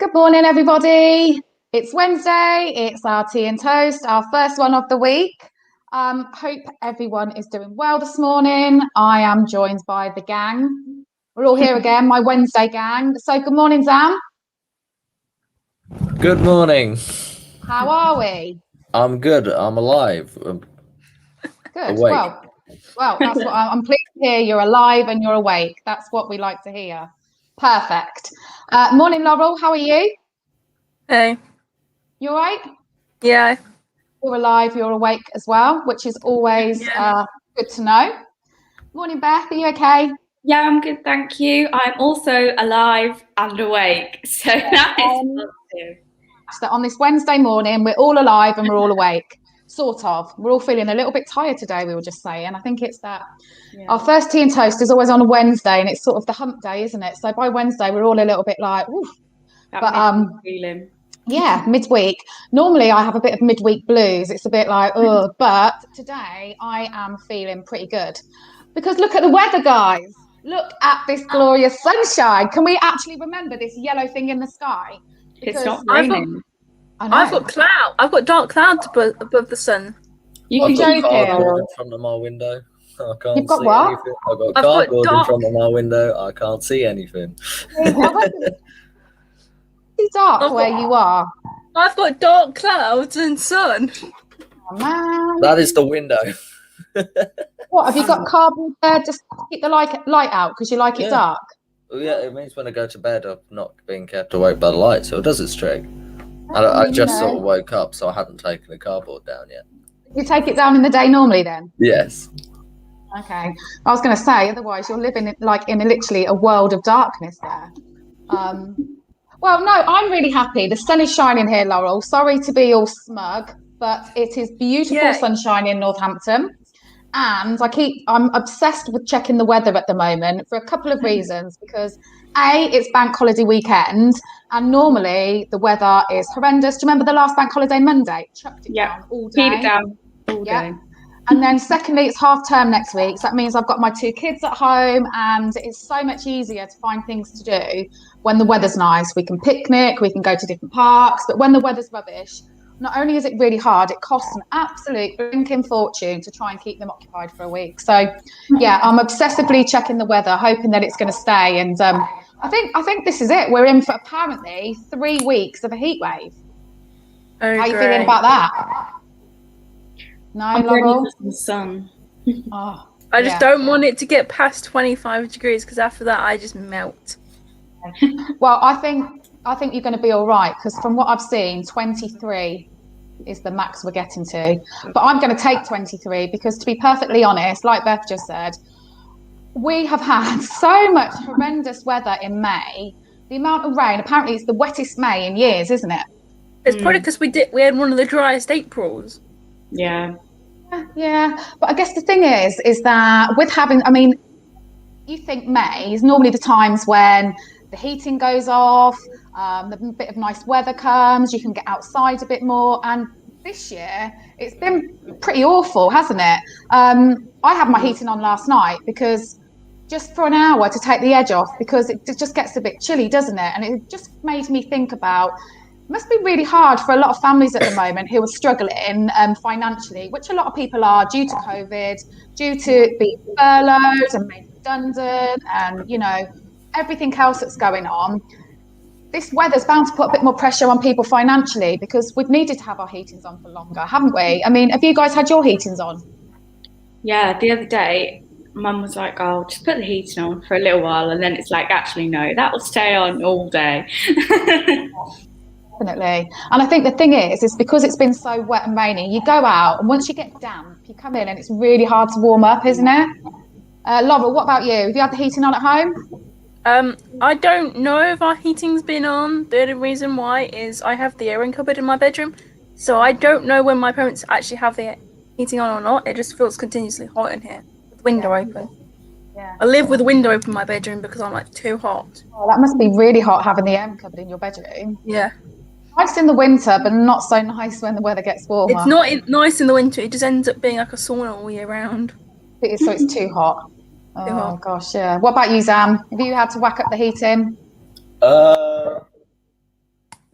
Good morning, everybody. It's Wednesday. It's our tea and toast, our first one of the week. Hope everyone is doing well this morning. I am joined by the gang. We're all here again, my Wednesday gang. So, good morning, Zam. Good morning. How are we? I'm good. I'm alive. Good. Awake. Well, that's what I'm pleased to hear. You're alive and you're awake. That's what we like to hear. Perfect. Morning, Laurel. How are you? Hey. You all right? Yeah. You're alive, you're awake as well, which is always good to know. Morning, Beth. Are you okay? Yeah, I'm good, thank you. I'm also alive and awake, so that is positive. So on this Wednesday morning, we're all alive and we're all awake, sort of. We're all feeling a little bit tired today, we were just saying. I think it's that our first tea and toast is always on a Wednesday, and it's sort of the hump day, isn't it? So by Wednesday, we're all a little bit like, ooh. That feeling. Yeah, midweek. Normally I have a bit of midweek blues. It's a bit like, oh, but today I am feeling pretty good. Because look at the weather, guys. Look at this glorious sunshine. Can we actually remember this yellow thing in the sky? Because it's not raining. I've got cloud. I've got dark clouds above the sun. You're joking. Cardboard in front of my window. I can't You've got see what? anything. I've got cardboard in front of my window. I can't see anything. It's dark where you are. I've got dark clouds and sun. Oh, man. That is the window. What, have you got cardboard there just to keep the light out because you like it dark? Well, yeah, it means when I go to bed, I'm not being kept awake by the light, so it does its trick. I just sort of woke up, so I hadn't taken the cardboard down yet. You take it down in the day normally then? Yes. Okay. I was going to say, otherwise you're living in literally a world of darkness there. Well, no, I'm really happy. The sun is shining here, Laurel. Sorry to be all smug, but it is beautiful sunshine in Northampton. And I'm obsessed with checking the weather at the moment for a couple of reasons. Because A, it's bank holiday weekend, and normally the weather is horrendous. Do you remember the last bank holiday Monday? Chucked it down all day. Keep it down all day. And then secondly, it's half term next week. So that means I've got my two kids at home, and it's so much easier to find things to do when the weather's nice. We can picnic, we can go to different parks, but when the weather's rubbish, not only is it really hard, it costs an absolute blinking fortune to try and keep them occupied for a week. So yeah, I'm obsessively checking the weather, hoping that it's going to stay. And I think this is it. We're in for apparently 3 weeks of a heat wave. How are you feeling about that? No, I'm ready for some sun. I just don't want it to get past 25 degrees because after that I just melt. Well, I think you're going to be all right because from what I've seen, 23 is the max we're getting to. But I'm going to take 23 because, to be perfectly honest, like Beth just said, we have had so much horrendous weather in May. The amount of rain, apparently it's the wettest May in years, isn't it? It's probably because we had one of the driest Aprils. Yeah. Yeah. But I guess the thing is that with having, you think May is normally the times when the heating goes off, the bit of nice weather comes, you can get outside a bit more. And this year, it's been pretty awful, hasn't it? I had my heating on last night because just for an hour to take the edge off because it just gets a bit chilly, doesn't it? And it just made me think about it must be really hard for a lot of families at the moment who are struggling financially, which a lot of people are due to COVID, due to being furloughed and made redundant and, everything else that's going on. This weather's bound to put a bit more pressure on people financially because we've needed to have our heatings on for longer, haven't we? Have you guys had your heatings on? Yeah, the other day, Mum was like, oh, just put the heating on for a little while. And then it's like, actually, no, that will stay on all day. Definitely. And I think the thing is because it's been so wet and rainy, you go out and once you get damp, you come in and it's really hard to warm up, isn't it? Laurel, what about you? Have you had the heating on at home? I don't know if our heating's been on. The only reason why is I have the airing cupboard in my bedroom, so I don't know when my parents actually have the heating on or not. It just feels continuously hot in here with the window open. Yeah. I live with the window open in my bedroom because I'm too hot. Oh, that must be really hot having the airing cupboard in your bedroom. Yeah. Nice in the winter, but not so nice when the weather gets warmer. It's not nice in the winter. It just ends up being like a sauna all year round. So it's too hot. Oh gosh, yeah. What about you, Zam? Have you had to whack up the heating?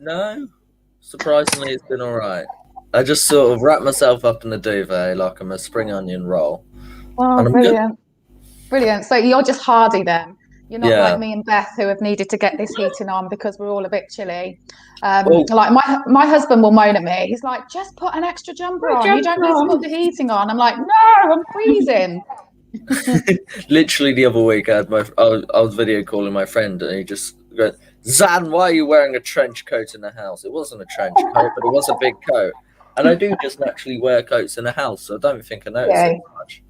No, surprisingly, it's been all right. I just sort of wrap myself up in the duvet like I'm a spring onion roll. Oh, And I'm brilliant. Brilliant. So you're just hardy then. You're not like Yeah. me and Beth who have needed to get this heating on because we're all a bit chilly. Well, Like my husband will moan at me. He's like, just put an extra jumper on. You don't need to put the heating on. I'm like, no, I'm freezing. literally the other week, I was video calling my friend, and he just goes, "Xan, why are you wearing a trench coat in the house?" It wasn't a trench coat, but it was a big coat. And I do just naturally wear coats in the house, so I don't think I notice Yeah. it much.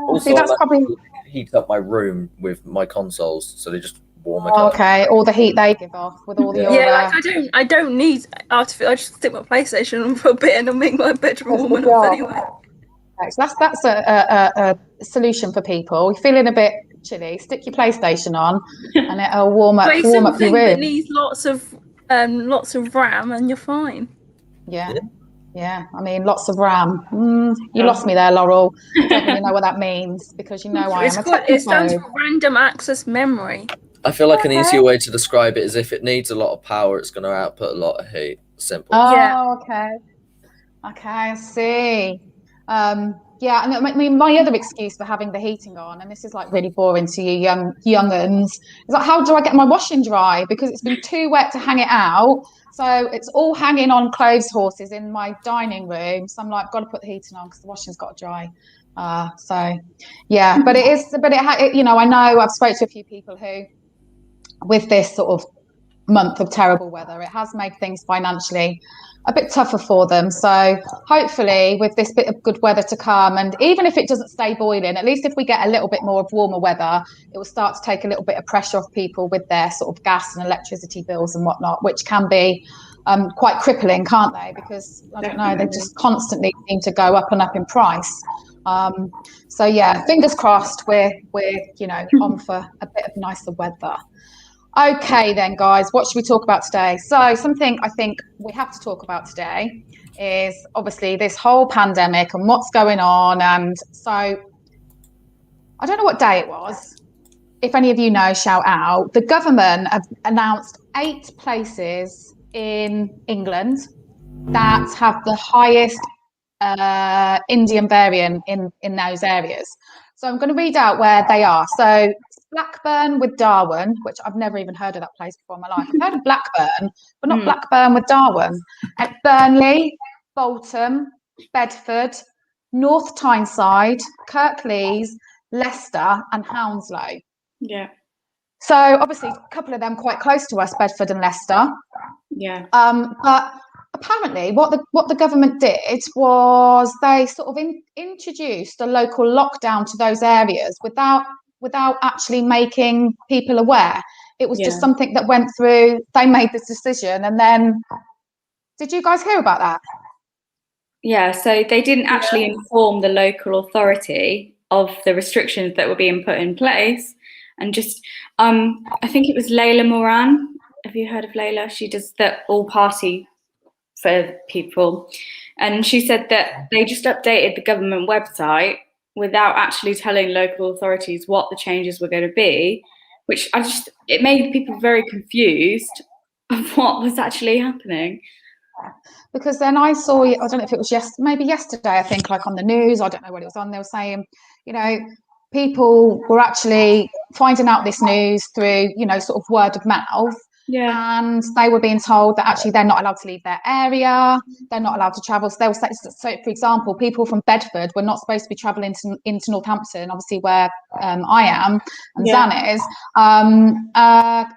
Also, See, that's I like probably to heat up my room with my consoles, so they just warm it oh, up. okay. All the heat they give off with all the Yeah, like I don't need artificial. I just stick my PlayStation on for a bit and it'll make my bedroom warm enough anyway. So that's a solution for people. You're feeling a bit chilly, stick your PlayStation on, and it'll warm up your something that room. needs lots of RAM, and you're fine. Yeah. I mean, lots of RAM. You lost me there, Laurel. I don't really know what that means because you know I am a It stands technophobe. for random access memory. I feel like an easier way to describe it is if it needs a lot of power, it's going to output a lot of heat. Simple. Oh, okay. Okay, I see. Yeah, and I mean, my other excuse for having the heating on, and this is like really boring to you young'uns, is like, how do I get my washing dry? Because it's been too wet to hang it out. So it's all hanging on clothes horses in my dining room. So I'm like, got to put the heating on because the washing's got to dry. So yeah, but you know, I know I've spoke to a few people who, with this sort of month of terrible weather, it has made things financially a bit tougher for them. So hopefully with this bit of good weather to come, and even if it doesn't stay boiling, at least if we get a little bit more of warmer weather, it will start to take a little bit of pressure off people with their sort of gas and electricity bills and whatnot, which can be quite crippling, can't they? Because I don't know, they just constantly seem to go up and up in price. So yeah, fingers crossed we're you know on for a bit of nicer weather. Okay then, guys, what should we talk about today? So something I think we have to talk about today is obviously this whole pandemic and what's going on. And so I don't know what day it was. If any of you know, shout out. The government have announced 8 places in England that have the highest Indian variant in those areas. So I'm going to read out where they are. So Blackburn with Darwin, which I've never even heard of that place before in my life. I've heard of Blackburn, but not Blackburn with Darwin. At Burnley, Bolton, Bedford, North Tyneside, Kirklees, Leicester, and Hounslow. Yeah. So obviously a couple of them quite close to us, Bedford and Leicester. Yeah. But apparently what the government did was they sort of introduced a local lockdown to those areas without actually making people aware. It was just something that went through. They made this decision, and then did you guys hear about that? Yeah, so they didn't actually inform the local authority of the restrictions that were being put in place, and just I think it was Layla Moran. Have you heard of Layla? She does the all party for people, and she said that they just updated the government website without actually telling local authorities what the changes were going to be, which it made people very confused of what was actually happening. Because then I saw, I don't know if it was maybe yesterday, I think, like on the news, I don't know what it was on, they were saying, you know, people were actually finding out this news through, you know, sort of word of mouth. Yeah. And they were being told that actually they're not allowed to leave their area, they're not allowed to travel. So they were so for example, people from Bedford were not supposed to be traveling into Northampton, obviously where I am and Xan is,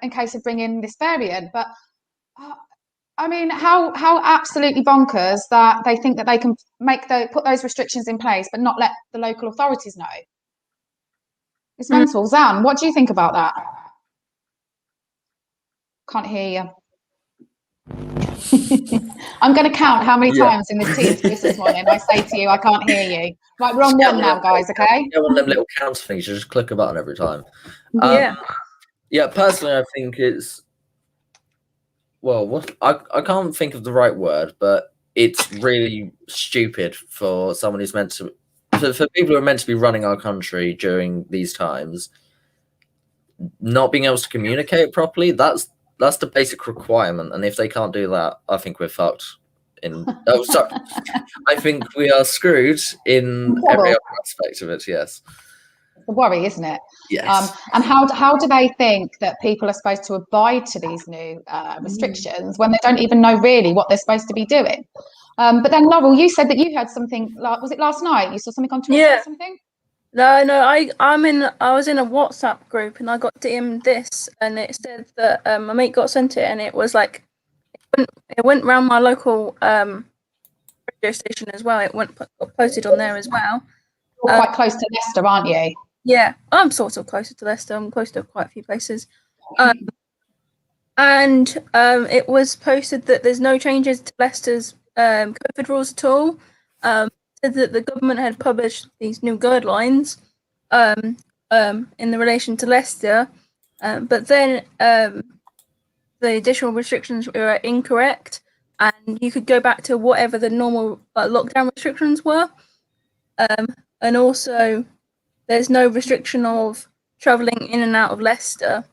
in case of bringing this variant. But I mean, how absolutely bonkers that they think that they can put those restrictions in place, but not let the local authorities know. It's mental. Xan, what do you think about that? Can't hear you. I'm going to count how many times in this Teams this morning I say to you, I can't hear you. Right, we're on one now, guys, okay? Yeah, one of them little counter things. You just click a button every time. Yeah, personally, I think it's... Well, I can't think of the right word, but it's really stupid for someone who's meant to... For people who are meant to be running our country during these times, not being able to communicate properly, that's That's the basic requirement, and if they can't do that, I think we're fucked. Sorry, I think we are screwed in every other aspect of it. Yes, the worry, isn't it? Yes. And how do they think that people are supposed to abide to these new restrictions when they don't even know really what they're supposed to be doing? But then, Laurel, you said that you heard something. Was it last night? You saw something on Twitter or something? No. I was in a WhatsApp group and I got DM'd this, and it said that my mate got sent it, and it was like it went around my local radio station as well. It got posted on there as well. You're quite close to Leicester, aren't you? Yeah, I'm sort of closer to Leicester. I'm close to quite a few places. And it was posted that there's no changes to Leicester's COVID rules at all. Said that the government had published these new guidelines in the relation to Leicester, but then the additional restrictions were incorrect, and you could go back to whatever the normal lockdown restrictions were. And also, there's no restriction of travelling in and out of Leicester.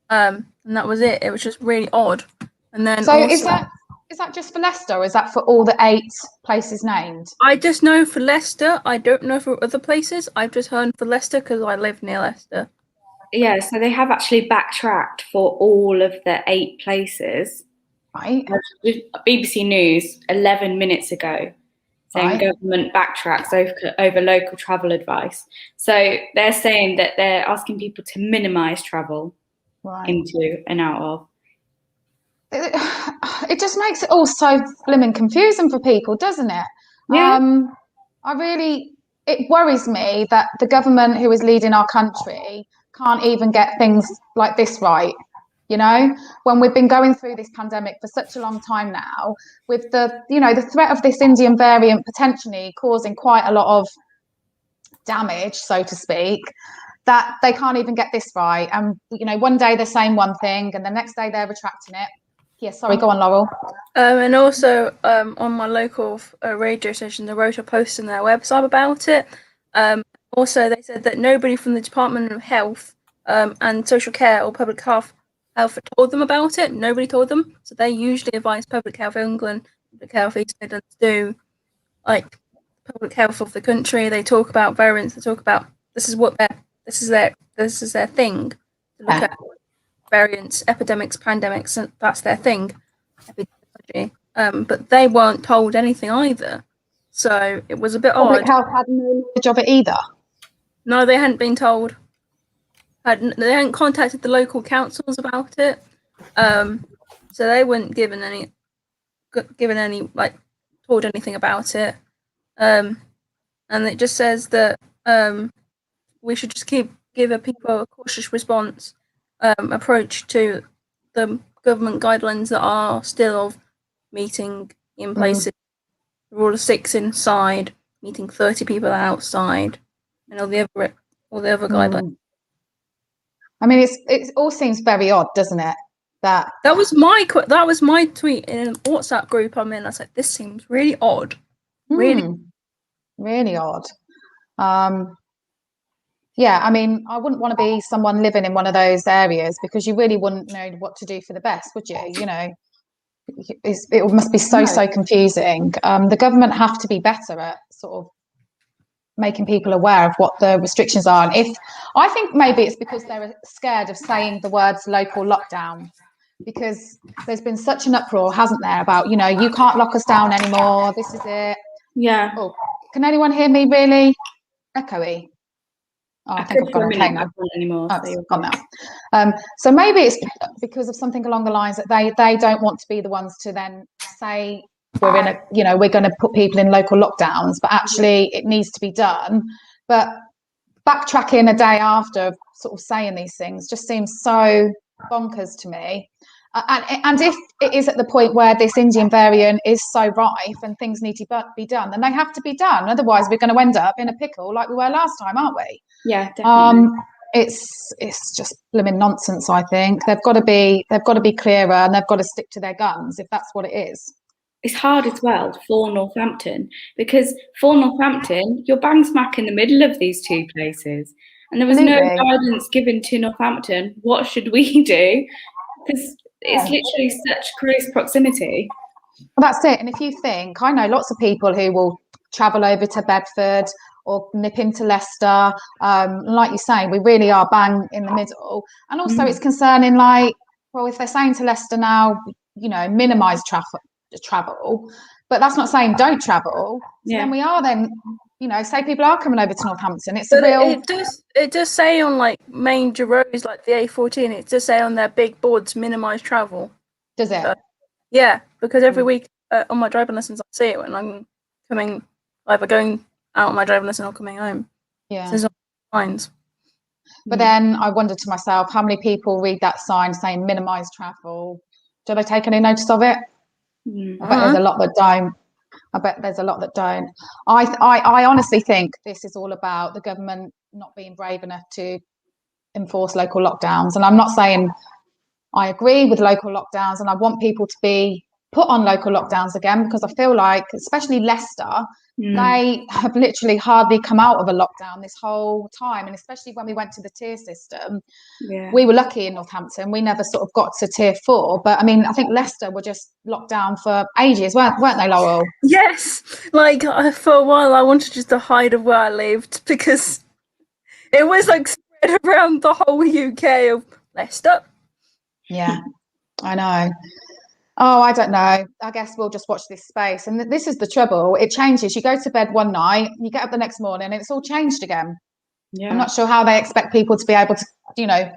And that was it. It was just really odd. And then so also, is that just for Leicester, or is that for all the 8 places named? I just know for Leicester. I don't know for other places. I've just heard for Leicester because I live near Leicester. Yeah, so they have actually backtracked for all of the 8 places. Right. BBC News 11 minutes ago saying government backtracks over local travel advice. So they're saying that they're asking people to minimise travel into and out of. It just makes it all so blimmin' confusing for people, doesn't it? Yeah. It worries me that the government who is leading our country can't even get things like this right. You know, when we've been going through this pandemic for such a long time now, with the threat of this Indian variant potentially causing quite a lot of damage, so to speak, that they can't even get this right. And, one day they're saying one thing and the next day they're retracting it. Yeah, sorry, go on, Laurel. And also on my local radio station, they wrote a post on their website about it. Also, they said that nobody from the Department of Health and Social Care or Public Health told them about it. Nobody told them. So they usually advise Public Health England, Public Health East Midlands do, like, public health of the country. They talk about variants. They talk about this is their thing. To look at variants, epidemics, pandemics, and that's their thing. Epidemiology. But they weren't told anything either. So it was a bit odd. Public Health had no knowledge of it either. No, they hadn't been told. They hadn't contacted the local councils about it. So they weren't given any told anything about it. And it just says that we should just give people a cautious response approach to the government guidelines that are still of meeting in places, the rule of 6 inside, meeting 30 people outside, and all the other guidelines. I mean, it all seems very odd, doesn't it? That was my tweet in a WhatsApp group I'm in. I said, this seems really odd. Really odd. Yeah, I mean, I wouldn't want to be someone living in one of those areas because you really wouldn't know what to do for the best, would you? It must be so confusing. The government have to be better at sort of making people aware of what the restrictions are. And I think maybe it's because they're scared of saying the words local lockdown, because there's been such an uproar, hasn't there, about, you can't lock us down anymore. This is it. Yeah. Oh, can anyone hear me really echoey? Oh, I think I've gone okay now. Anymore, oh, it's gone now. So maybe it's because of something along the lines that they don't want to be the ones to then say we're going to put people in local lockdowns, but actually it needs to be done. But backtracking a day after sort of saying these things just seems so bonkers to me. And if it is at the point where this Indian variant is so rife and things need to be done, then they have to be done. Otherwise, we're going to end up in a pickle like we were last time, aren't we? Yeah, definitely. It's just blooming nonsense. I think they've got to be clearer, and they've got to stick to their guns if that's what it is. It's hard as well for Northampton, because for Northampton, you're bang smack in the middle of these 2 places, and there was no guidance given to Northampton. What should we do? because it's literally such close proximity. Well, that's it. And if you think, I know lots of people who will travel over to Bedford or nip into Leicester. Like you say, we really are bang in the middle. And also it's concerning, like, well, if they're saying to Leicester now, you know, minimise travel, but that's not saying don't travel. So then we are then, you know, say people are coming over to Northampton. It's a real... It does say on, like, major roads like the A14, it does say on their big boards, minimise travel. Does it? Yeah, because every week on my driving lessons I see it when I'm coming, either going out on my driving lesson or coming home. Yeah. So it's on signs. But then I wondered to myself, how many people read that sign saying minimise travel? Do they take any notice of it? I bet there's a lot that don't. I honestly think this is all about the government not being brave enough to enforce local lockdowns. And I'm not saying I agree with local lockdowns, and I want people to be put on local lockdowns again, because I feel like, especially Leicester, they have literally hardly come out of a lockdown this whole time. And especially when we went to the tier system, we were lucky in Northampton. We never sort of got to tier 4. But I mean, I think Leicester were just locked down for ages, weren't they, Laurel? Yes. Like, for a while, I wanted just to hide of where I lived, because it was like spread around the whole UK of Leicester. Yeah, I know. Oh, I don't know. I guess we'll just watch this space. And this is the trouble. It changes. You go to bed one night, you get up the next morning, and it's all changed again. Yeah. I'm not sure how they expect people to be able to, you know,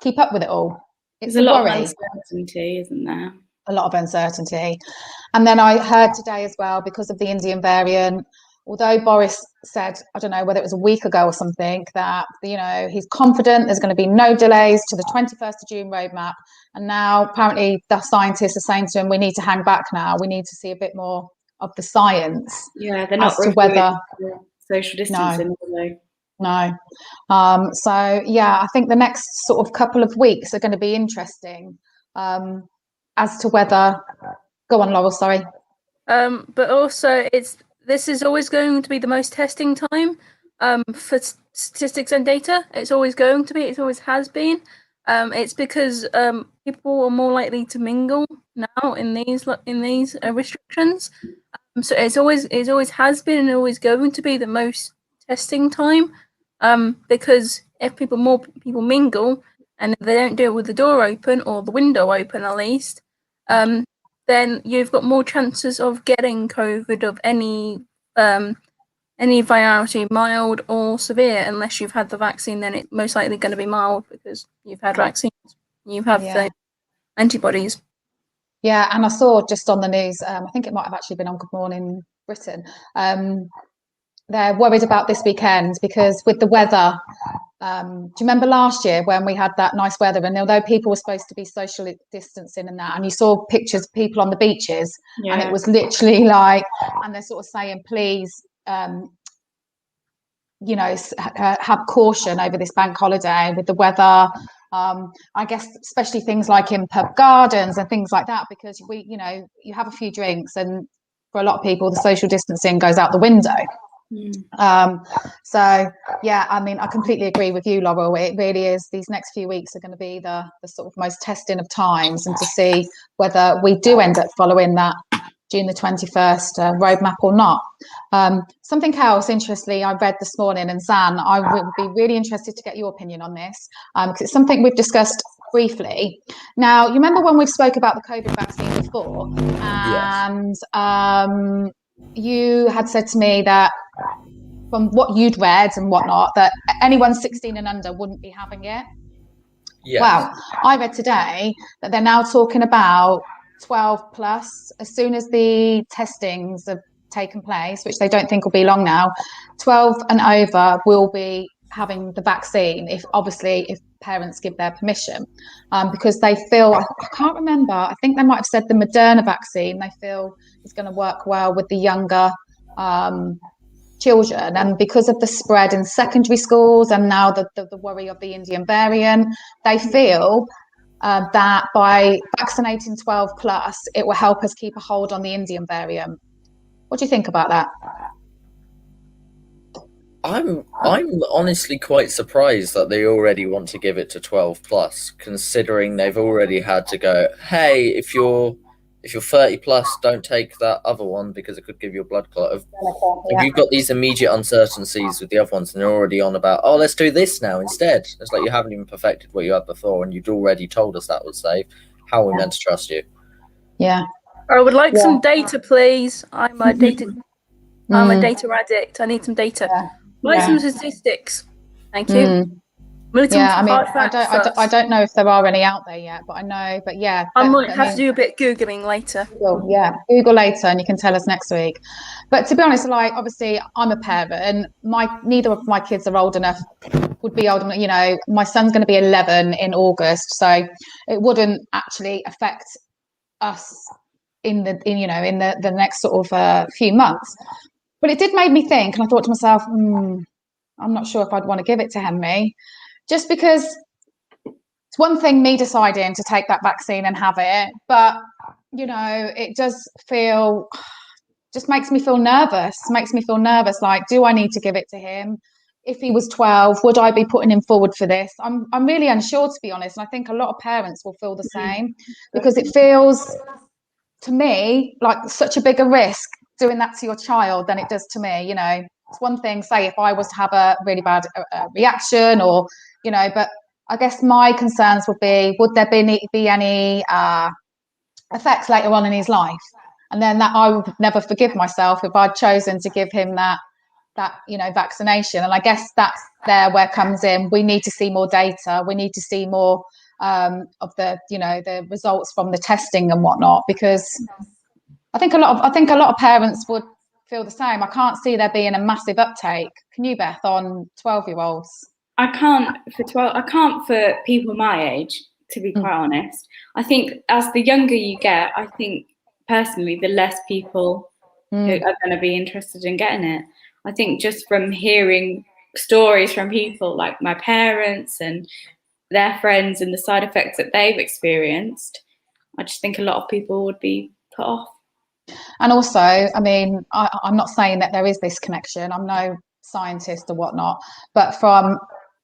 keep up with it all. There's a lot of uncertainty, isn't there? A lot of uncertainty. And then I heard today as well, because of the Indian variant, although Boris said, I don't know whether it was a week ago or something, that, you know, he's confident there's going to be no delays to the 21st of June roadmap. And now apparently the scientists are saying to him, we need to hang back now. We need to see a bit more of the science. Yeah, they're not as to whether social distancing. No. So, yeah, I think the next sort of couple of weeks are going to be interesting as to whether... Go on, Laurel, sorry. But also, this is always going to be the most testing time for statistics and data. It's always going to be. It always has been. It's because people are more likely to mingle now in these restrictions. So it always has been and always going to be the most testing time. Because if more people mingle and if they don't do it with the door open or the window open at least, then you've got more chances of getting COVID of any virality, mild or severe. Unless you've had the vaccine, then it's most likely going to be mild because you've had vaccines. You have the antibodies. Yeah, and I saw just on the news, I think it might have actually been on Good Morning Britain, they're worried about this weekend because with the weather, do you remember last year when we had that nice weather, and although people were supposed to be social distancing and that, and you saw pictures of people on the beaches, and it was literally like, and they're sort of saying, please, you know, have caution over this bank holiday with the weather. I guess especially things like in pub gardens and things like that, because you know, you have a few drinks, and for a lot of people, the social distancing goes out the window. So yeah, I mean, I completely agree with you, Laurel. It really is. These next few weeks are going to be the sort of most testing of times, and to see whether we do end up following that June the 21st roadmap or not. Something else, interestingly, I read this morning, and Xan, I would be really interested to get your opinion on this, because it's something we've discussed briefly. Now, you remember when we've spoke about the COVID vaccine before, and you had said to me that from what you'd read and whatnot, that anyone 16 and under wouldn't be having it. Yes. Well, I read today that they're now talking about 12 plus, as soon as the testings have taken place, which they don't think will be long now, 12 and over will be having the vaccine, if parents give their permission, because they feel, I can't remember, I think they might have said the Moderna vaccine, they feel is going to work well with the younger children, and because of the spread in secondary schools and now the worry of the Indian variant, they feel that by vaccinating 12 plus, it will help us keep a hold on the Indian variant. What do you think about that? I'm honestly quite surprised that they already want to give it to 12 plus, considering they've already had to go, hey, if you're 30 plus, don't take that other one because it could give you a blood clot. If you've got these immediate uncertainties with the other ones and they're already on about, oh, let's do this now instead. It's like you haven't even perfected what you had before and you'd already told us that was safe. How are we meant to trust you? Yeah. I would like some data, please. I'm a data addict. I need some data. Like some statistics. Thank you. Yeah, I mean, I don't know if there are any out there yet, but I know, but yeah. I might have to do a bit Googling later. Google later and you can tell us next week. But to be honest, like, obviously I'm a parent. Neither of my kids are old enough, would be old enough, you know, my son's going to be 11 in August. So it wouldn't actually affect us in the next sort of few months. But it did make me think, and I thought to myself, I'm not sure if I'd want to give it to Henry, just because it's one thing me deciding to take that vaccine and have it, but you know, it does feel, just makes me feel nervous. Like, do I need to give it to him? If he was 12, would I be putting him forward for this? I'm really unsure, to be honest. And I think a lot of parents will feel the same, because it feels to me like such a bigger risk doing that to your child than it does to me. You know, it's one thing, say, if I was to have a really bad reaction, or, you know, but I guess my concerns would be, would there be any effects later on in his life? And then that I would never forgive myself if I'd chosen to give him that you know, vaccination. And I guess that's where comes in. We need to see more data. We need to see more of the, you know, the results from the testing and whatnot, because I think a lot of parents would feel the same. I can't see there being a massive uptake. Can you, Beth, on 12-year-olds? I can't for people my age, to be quite honest. I think as the younger you get, I think personally the less people who are going to be interested in getting it. I think just from hearing stories from people like my parents and their friends and the side effects that they've experienced, I just think a lot of people would be put off. And also, I mean, I'm not saying that there is this connection. I'm no scientist or whatnot, but from,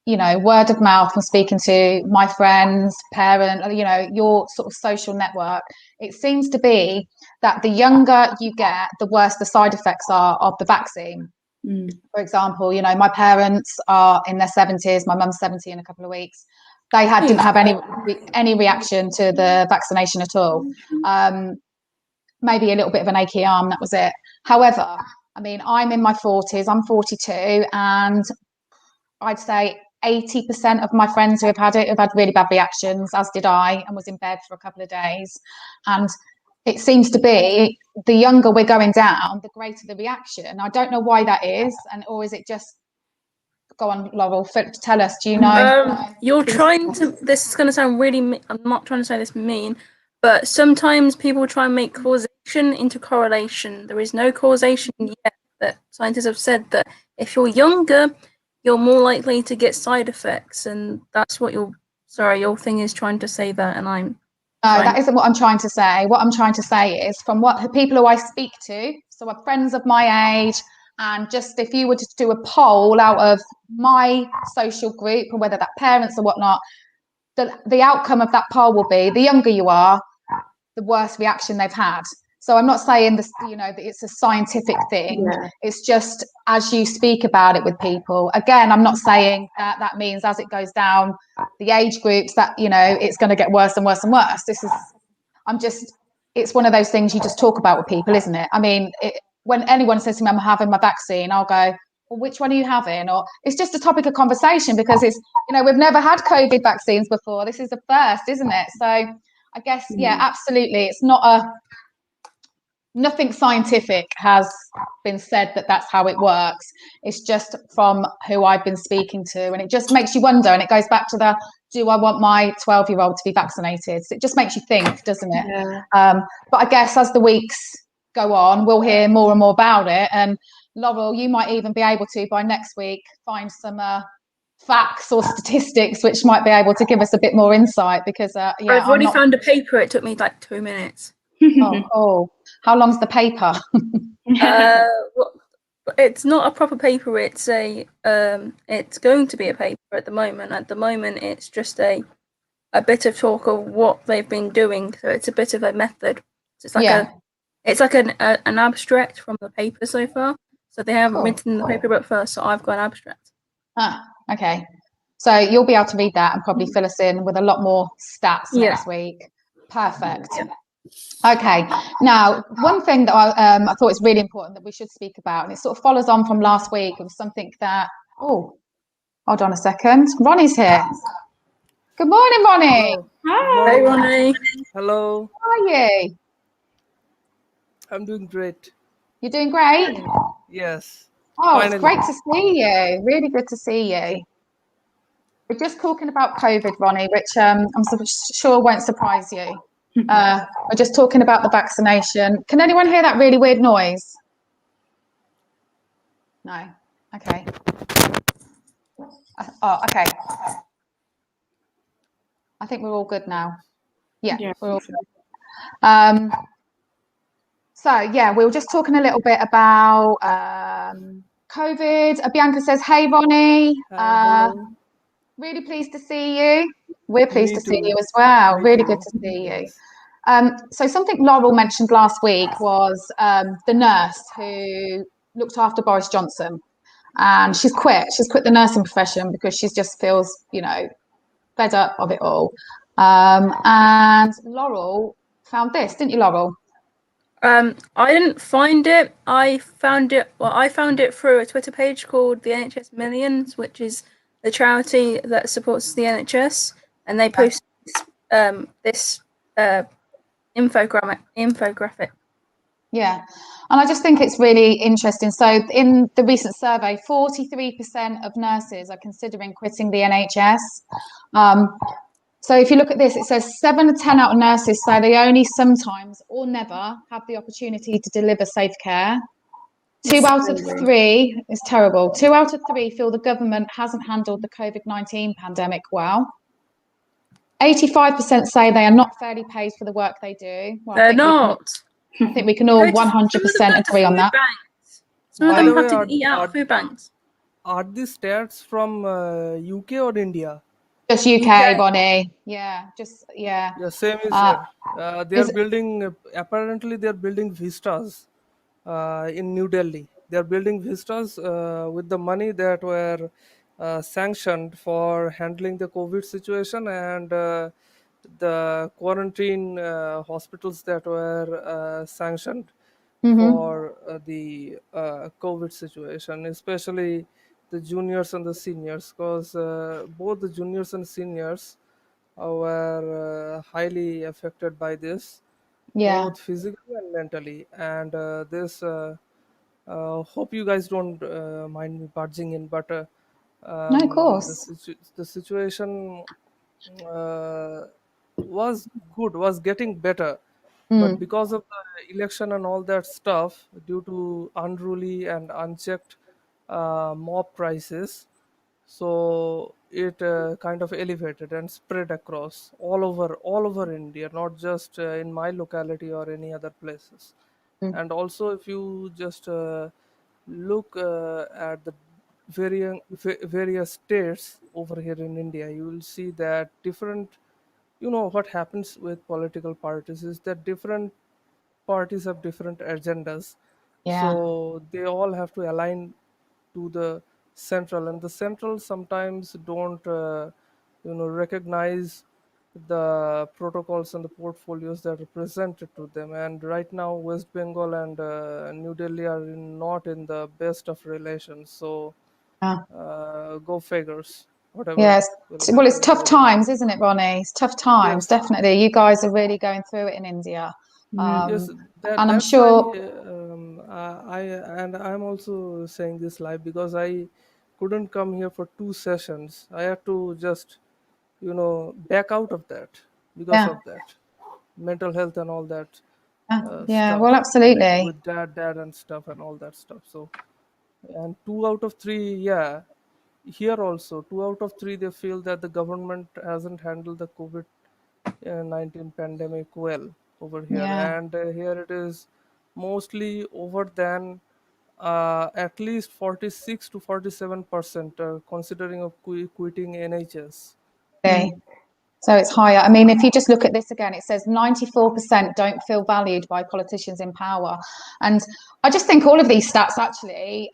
you know, word of mouth, from speaking to my friends, parents, you know, your sort of social network, it seems to be that the younger you get, the worse the side effects are of the vaccine. For example, you know, my parents are in their 70s. My mum's 70 in a couple of weeks. They didn't have any reaction to the vaccination at all. Maybe a little bit of an achy arm, that was it. However, I mean, I'm in my 40s, I'm 42, and I'd say 80% of my friends who have had it have had really bad reactions, as did I, and was in bed for a couple of days. And it seems to be the younger we're going down, the greater the reaction. I don't know why that is, or is it just, go on, Laurel, tell us, do you know? You're trying to, this is going to sound really, I'm not trying to say this mean, but sometimes people try and make causation into correlation. There is no causation yet, that scientists have said that if you're younger, you're more likely to get side effects, and that's what your thing is trying to say that, and I'm... No, that isn't what I'm trying to say. What I'm trying to say is, from what people who I speak to, so are friends of my age, and just if you were to do a poll out of my social group, or whether that parents or whatnot, the outcome of that poll will be, the younger you are, the worse reaction they've had. So I'm not saying this, you know, that it's a scientific thing. Yeah. It's just as you speak about it with people. Again, I'm not saying that means as it goes down the age groups that, you know, it's going to get worse and worse and worse. It's one of those things you just talk about with people, isn't it? I mean, when anyone says to me, I'm having my vaccine, I'll go, well, which one are you having? Or it's just a topic of conversation, because it's, you know, we've never had COVID vaccines before. This is the first, isn't it? So I guess, yeah, absolutely. It's not nothing scientific has been said that that's how it works. It's just from who I've been speaking to, and it just makes you wonder, and it goes back to do I want my 12-year-old to be vaccinated? So it just makes you think, doesn't it? Yeah. But I guess as the weeks go on, we'll hear more and more about it, and Laurel, you might even be able to, by next week, find some facts or statistics which might be able to give us a bit more insight, because yeah, I've already found a paper. It took me like 2 minutes. Oh, cool. How long's the paper? But it's not a proper paper. It's it's going to be a paper at the moment. At the moment, it's just a bit of talk of what they've been doing. So it's a bit of a method. So it's like an abstract from the paper so far. So they haven't written the paper but first, so I've got an abstract. Ah, okay. So you'll be able to read that and probably fill us in with a lot more stats next week. Perfect. Yeah. Okay. Now, one thing that I thought is really important that we should speak about, and it sort of follows on from last week, of something that, hold on a second. Ronnie's here. Good morning, Ronnie. Hello. Hi. Hey, Ronnie. Hello. How are you? I'm doing great. You're doing great? Yes. Oh, Finally. it's great to see you. Really good to see you. We're just talking about COVID, Ronnie, which I'm sure won't surprise you. We're just talking about the vaccination. Can anyone hear that really weird noise? No. Okay. Oh, okay. I think we're all good now. Yeah. We're all good. So yeah, we were just talking a little bit about COVID. Bianca says, "Hey, Ronnie. Hello. Really pleased to see you. We're pleased Me to see too. you as well. Me Really too. good to see you." Yes. So something Laurel mentioned last week was the nurse who looked after Boris Johnson, and she's quit. She's quit the nursing profession because she just feels, fed up of it all. And Laurel found this, didn't you, Laurel? I didn't find it. I found it through a Twitter page called the NHS Millions, which is the charity that supports the NHS, and they posted this infographic. Yeah, and I just think it's really interesting. So in the recent survey, 43% of nurses are considering quitting the NHS. So if you look at this, it says 7 to 10 out of nurses say they only sometimes or never have the opportunity to deliver safe care. 2 out of 3 is terrible. 2 out of 3 feel the government hasn't handled the COVID-19 pandemic well. 85% say they are not fairly paid for the work they do. Well, They're not. I think we can all 100% agree on that. Some of By them the have way, to eat out food banks. Are these stats from UK or India? Just UK, Bonnie. Yeah. Yeah, same is here. They're building, apparently they're building vistas in New Delhi. They're building vistas with the money that were sanctioned for handling the COVID situation and the quarantine hospitals that were sanctioned for the COVID situation, especially the juniors and the seniors, because both the juniors and seniors were highly affected by this, both physically and mentally. And this, hope you guys don't mind me barging in, but No, of course. the situation was good, was getting better. But because of the election and all that stuff, due to unruly and unchecked mob prices, so it kind of elevated and spread across all over India, not just in my locality or any other places. And also, if you just look at the various states over here in India, you will see that different, what happens with political parties is that different parties have different agendas, Yeah. so they all have to align to the central, and the central sometimes don't recognize the protocols and the portfolios that are presented to them. And right now West Bengal and New Delhi are not in the best of relations, so go figures, whatever Yes. will Well, it's happen tough will happen. times, isn't it, Ronnie? It's tough times, Yes. definitely. You guys are really going through it in India. Yes, And I'm that's why sure, I'm also saying this live because I couldn't come here for 2 sessions. I had to just back out of that because yeah, of that mental health and all that yeah, stuff well, connected absolutely. with dad and stuff and all that stuff. So, and 2 out of 3, yeah, here also 2 out of 3 they feel that the government hasn't handled the COVID-19 pandemic well over here, Yeah, and here it is mostly over than at least 46 to 47% are considering of quitting NHS. Okay. So it's higher. I mean, if you just look at this again, it says 94% don't feel valued by politicians in power. And I just think all of these stats actually,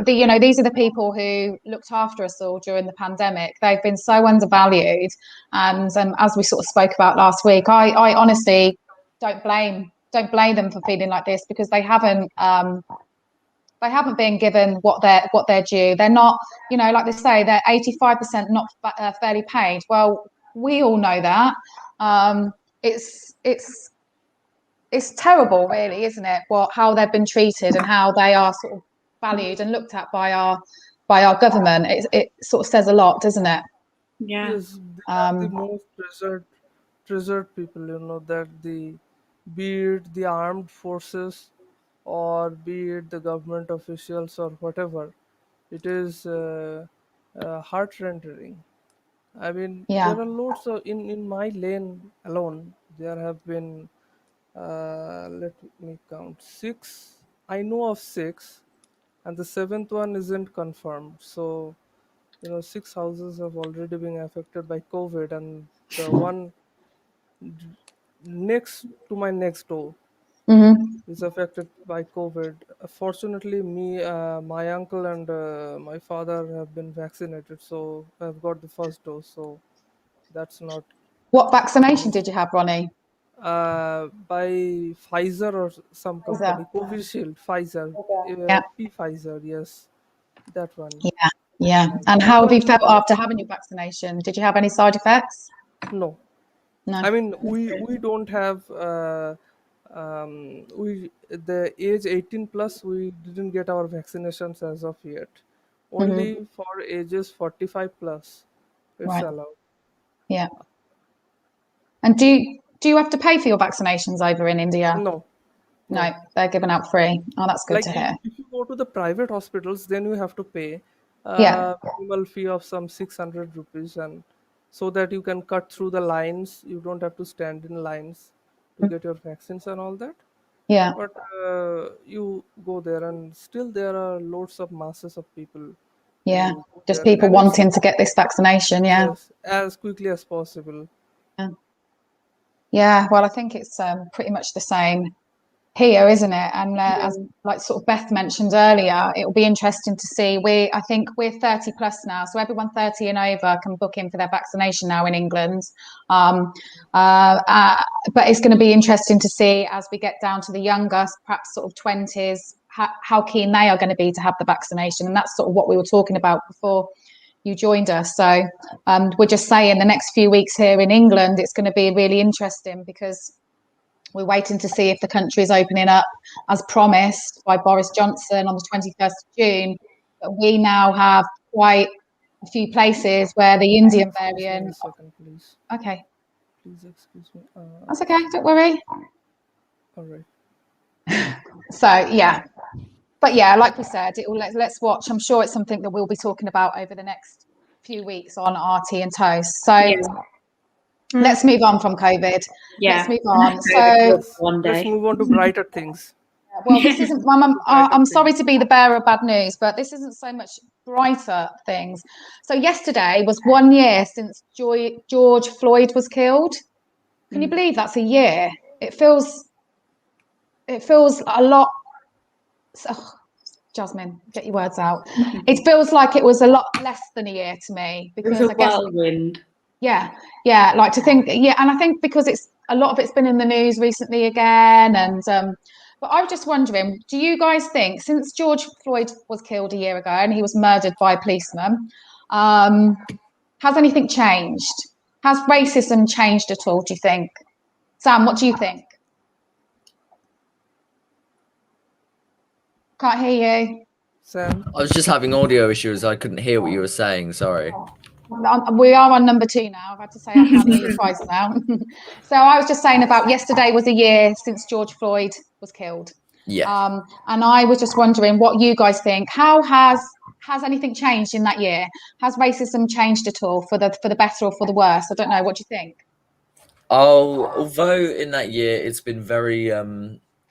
these are the people who looked after us all during the pandemic. They've been so undervalued. And as we sort of spoke about last week, I honestly don't blame them for feeling like this, because they haven't been given what they're due. They're not, like they say, they're 85% not fairly paid. Well, we all know that. It's terrible, really, isn't it? How they've been treated and how they are sort of valued and looked at by our government. It sort of says a lot, doesn't it? Yeah. Yes, they are the most treasured people, that be it the armed forces or be it the government officials or whatever, it is heart-rending. I mean, Yeah. there are loads of in my lane alone. There have been, let me count, 6. I know of 6, and the 7th one isn't confirmed. So, 6 houses have already been affected by COVID, and the one next to my next door is affected by COVID. Fortunately, my uncle and my father have been vaccinated, so I've got the first dose. So that's not What vaccination an did you issue. have, Ronnie? By Pfizer or some company, Pfizer. Covishield, Pfizer, Yeah. Pfizer, yes, that one. Yeah. Yeah. And And that how have one you is felt good. after having your vaccination? Did you have any side effects? No, No. I mean we don't have we the age 18 plus, we didn't get our vaccinations as of yet. Only for ages 45 plus it's Right. allowed. Yeah. And do you have to pay for your vaccinations over in India? No, No, they're given out free. Oh, that's good like to hear. if you go to the private hospitals, then you have to pay Yeah. minimal fee of some 600 rupees, and so that you can cut through the lines, you don't have to stand in lines to get your vaccines and all that. Yeah. But you go there, and still there are loads of masses of people Yeah. who go Just there, people and it's, wanting to get this vaccination. Yeah. yes, as quickly as possible. Yeah. Yeah. Well, I think it's pretty much the same here, isn't it? And as like sort of Beth mentioned earlier, it will be interesting to see. I think we're 30 plus now, so everyone 30 and over can book in for their vaccination now in England. But it's going to be interesting to see as we get down to the younger, perhaps sort of 20s, how keen they are going to be to have the vaccination. And that's sort of what we were talking about before you joined us. So we're just saying the next few weeks here in England, it's going to be really interesting, because we're waiting to see if the country is opening up as promised by Boris Johnson on the 21st of June. But we now have quite a few places where the Indian Excuse me a variant. second, please. Okay, Please excuse me. that's okay. Don't worry. All right. So yeah, but yeah, like we said, let's watch. I'm sure it's something that we'll be talking about over the next few weeks on our tea and toast. So let's move on from COVID. Yeah. Let's move on. Yes. One Let's day. move on to brighter things. Well, this isn't. I'm sorry to be the bearer of bad news, but this isn't so much brighter things. So yesterday was 1 year since George Floyd was killed. Can you believe that's a year? It feels a lot. Oh, Jasmin, get your words out. It feels like it was a lot less than a year to me, because It was I a guess. whirlwind. Yeah, like to think, and I think because it's a lot of it's been in the news recently again, and but I was just wondering, do you guys think, since George Floyd was killed a year ago and he was murdered by a policeman, has anything changed? Has racism changed at all, do you think? Sam, what do you think? Can't hear you. Sam? I was just having audio issues. I couldn't hear what you were saying. Sorry. We are on number 2 now. I've had to say I can't hear you twice now. So I was just saying about yesterday was a year since George Floyd was killed. Yeah. And I was just wondering what you guys think. How has anything changed in that year? Has racism changed at all for the better or for the worse? I don't know. What do you think? Although in that year it's been very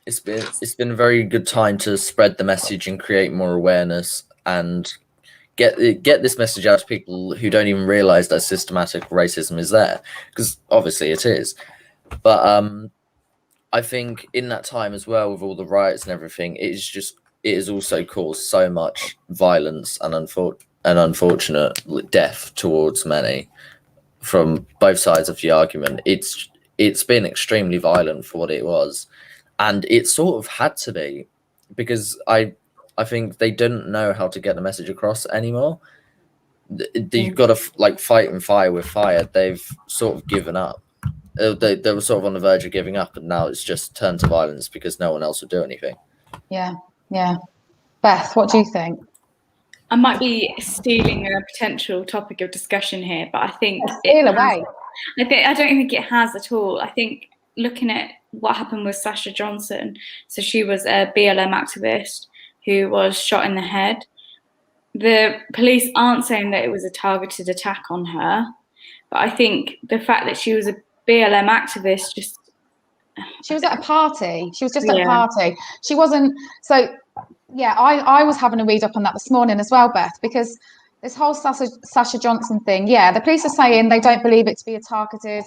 it's been a very good time to spread the message and create more awareness and get this message out to people who don't even realize that systematic racism is there, because obviously it is. But I think in that time as well, with all the riots and everything, it has also caused so much violence and unfortunate death towards many from both sides of the argument. It's been extremely violent for what it was, and it sort of had to be, because I think they didn't know how to get the message across anymore. You've got to like fight and fire with fire. They've sort of given up. They were sort of on the verge of giving up, and now it's just turned to violence because no one else would do anything. Yeah. Beth, what do you think? I might be stealing a potential topic of discussion here, but I think steal away. I don't think it has at all. I think looking at what happened with Sasha Johnson, so she was a BLM activist who was shot in the head. The police aren't saying that it was a targeted attack on her, but I think the fact that she was a BLM activist she was at a party. She was just at a party. She wasn't. So, yeah, I was having a read up on that this morning as well, Beth, because this whole Sasha Johnson thing, the police are saying they don't believe it to be a targeted